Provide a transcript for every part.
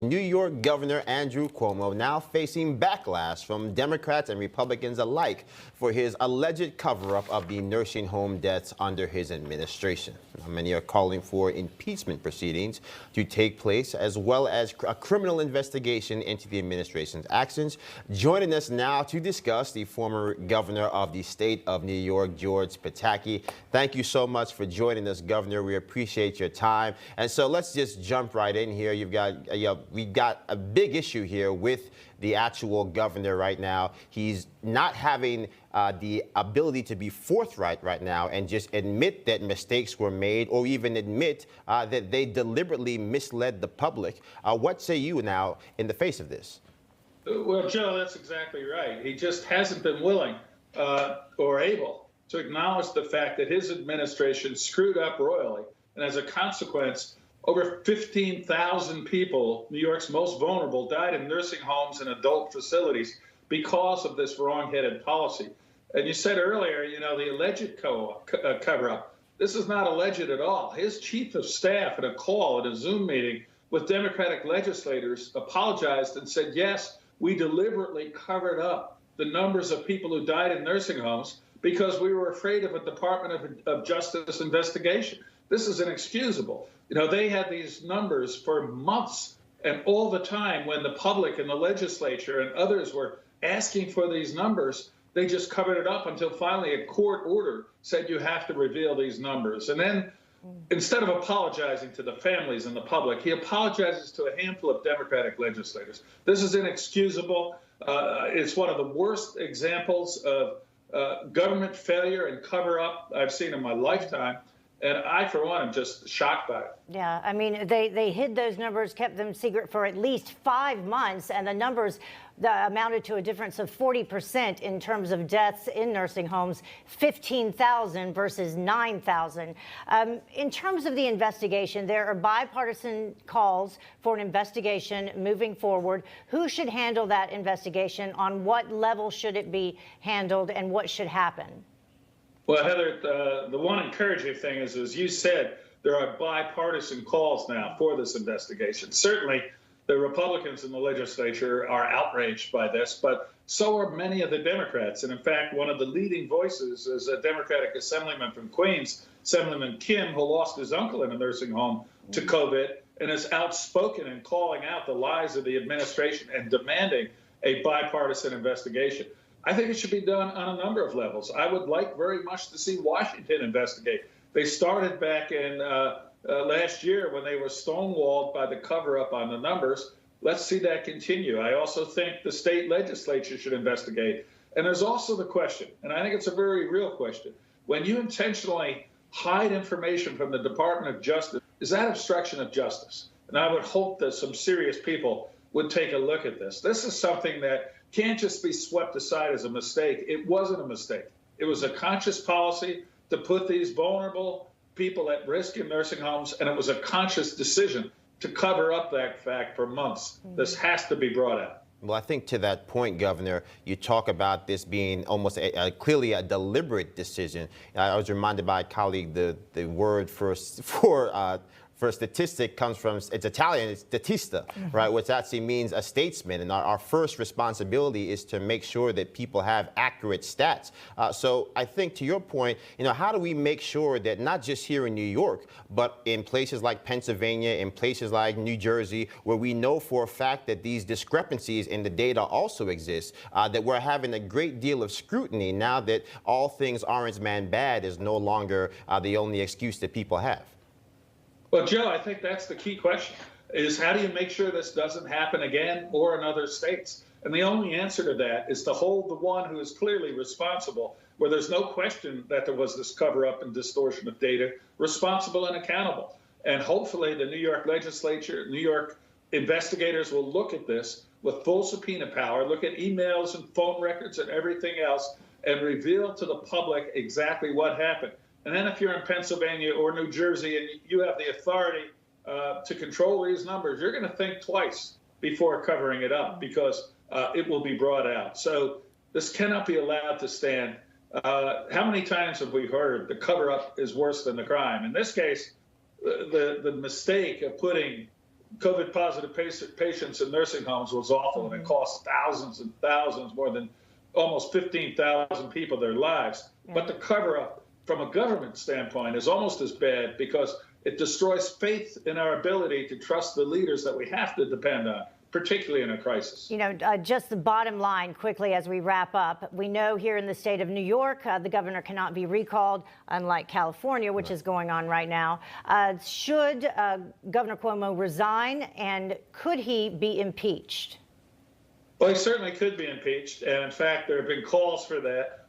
New York Governor Andrew Cuomo now facing backlash from Democrats and Republicans alike for his alleged cover-up of the nursing home deaths under his administration. Now, many are calling for impeachment proceedings to take place, as well as a criminal investigation into the administration's actions. Joining us now to discuss, the former governor of the state of New York, George Pataki. Thank you so much for joining us, Governor. We appreciate your time. And so let's just jump right in here. We've got a big issue here with the actual governor right now. He's not having the ability to be forthright right now and just admit that mistakes were made, or even admit that they deliberately misled the public. What say you now in the face of this? Well, Joe, that's exactly right. He just hasn't been willing or able to acknowledge the fact that his administration screwed up royally. And as a consequence, over 15,000 people, New York's most vulnerable, died in nursing homes and adult facilities because of this wrong-headed policy. And you said earlier, the alleged cover-up. This is not alleged at all. His chief of staff at a call at a Zoom meeting with Democratic legislators apologized and said, yes, we deliberately covered up the numbers of people who died in nursing homes because we were afraid of a Department of Justice investigation. This is inexcusable. They had these numbers for months, and all the time when the public and the legislature and others were asking for these numbers, they just covered it up until finally a court order said you have to reveal these numbers. And then instead of apologizing to the families and the public, he apologizes to a handful of Democratic legislators. This is inexcusable. It's one of the worst examples of government failure and cover-up I've seen in my lifetime. And I, for one, am just shocked by it. Yeah, I mean, they hid those numbers, kept them secret for at least 5 months, and the numbers amounted to a difference of 40% in terms of deaths in nursing homes, 15,000 versus 9,000. In terms of the investigation, there are bipartisan calls for an investigation moving forward. Who should handle that investigation? On what level should it be handled, and what should happen? Well, Heather, the one encouraging thing is, as you said, there are bipartisan calls now for this investigation. Certainly, the Republicans in the legislature are outraged by this, but so are many of the Democrats. And in fact, one of the leading voices is a Democratic assemblyman from Queens, Assemblyman Kim, who lost his uncle in a nursing home to COVID and is outspoken in calling out the lies of the administration and demanding a bipartisan investigation. I think it should be done on a number of levels. I would like very much to see Washington investigate. They started back in last year when they were stonewalled by the cover-up on the numbers. Let's see that continue. I also think the state legislature should investigate. And there's also the question, and I think it's a very real question, when you intentionally hide information from the Department of Justice, is that obstruction of justice? And I would hope that some serious people would take a look at this. This is something that can't just be swept aside as a mistake. It wasn't a mistake. It was a conscious policy to put these vulnerable people at risk in nursing homes, and it was a conscious decision to cover up that fact for months. This has to be brought out. Well, I think to that point, Governor, you talk about this being almost clearly a deliberate decision. I was reminded by a colleague the word for statistic comes from, it's Italian, it's statista, right, which actually means a statesman. And our first responsibility is to make sure that people have accurate stats. So I think, to your point, how do we make sure that not just here in New York, but in places like Pennsylvania, in places like New Jersey, where we know for a fact that these discrepancies in the data also exist, that we're having a great deal of scrutiny now that all things Orange Man bad is no longer the only excuse that people have? Well, Joe, I think that's the key question, is how do you make sure this doesn't happen again or in other states? And the only answer to that is to hold the one who is clearly responsible, where there's no question that there was this cover-up and distortion of data, responsible and accountable. And hopefully the New York legislature, New York investigators will look at this with full subpoena power, look at emails and phone records and everything else, and reveal to the public exactly what happened. And then if you're in Pennsylvania or New Jersey and you have the authority to control these numbers, you're going to think twice before covering it up, because it will be brought out. So this cannot be allowed to stand. How many times have we heard the cover-up is worse than the crime? In this case, the mistake of putting COVID positive patients in nursing homes was awful, and it cost thousands and thousands, more than almost 15,000 people their lives. But the cover up from a government standpoint is almost as bad, because it destroys faith in our ability to trust the leaders that we have to depend on, particularly in a crisis. You know, just the bottom line quickly as we wrap up. We know here in the state of New York, the governor cannot be recalled, unlike California, which is going on right now. Should Governor Cuomo resign, and could he be impeached? Well, he certainly could be impeached. And in fact, there have been calls for that.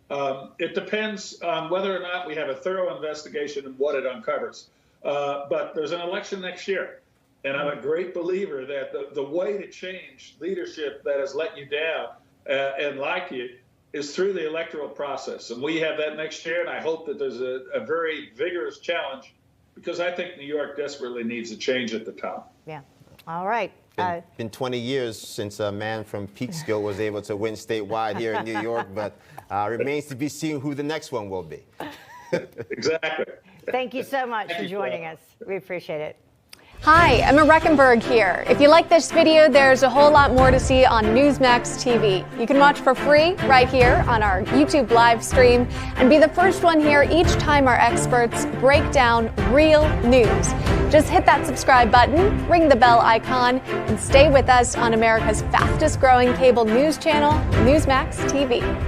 It depends on whether or not we have a thorough investigation and what it uncovers. But there's an election next year. And I'm a great believer that the way to change leadership that has let you down and like you is through the electoral process. And we have that next year. And I hope that there's a very vigorous challenge, because I think New York desperately needs a change at the top. Yeah. All right. Been 20 years since a man from Peekskill was able to win statewide here in New York, but remains to be seen who the next one will be. Exactly. Thank you so much for joining us. We appreciate it. Hi, Emma Reckenberg here. If you like this video, there's a whole lot more to see on Newsmax TV. You can watch for free right here on our YouTube live stream and be the first one here each time our experts break down real news. Just hit that subscribe button, ring the bell icon, and stay with us on America's fastest growing cable news channel, Newsmax TV.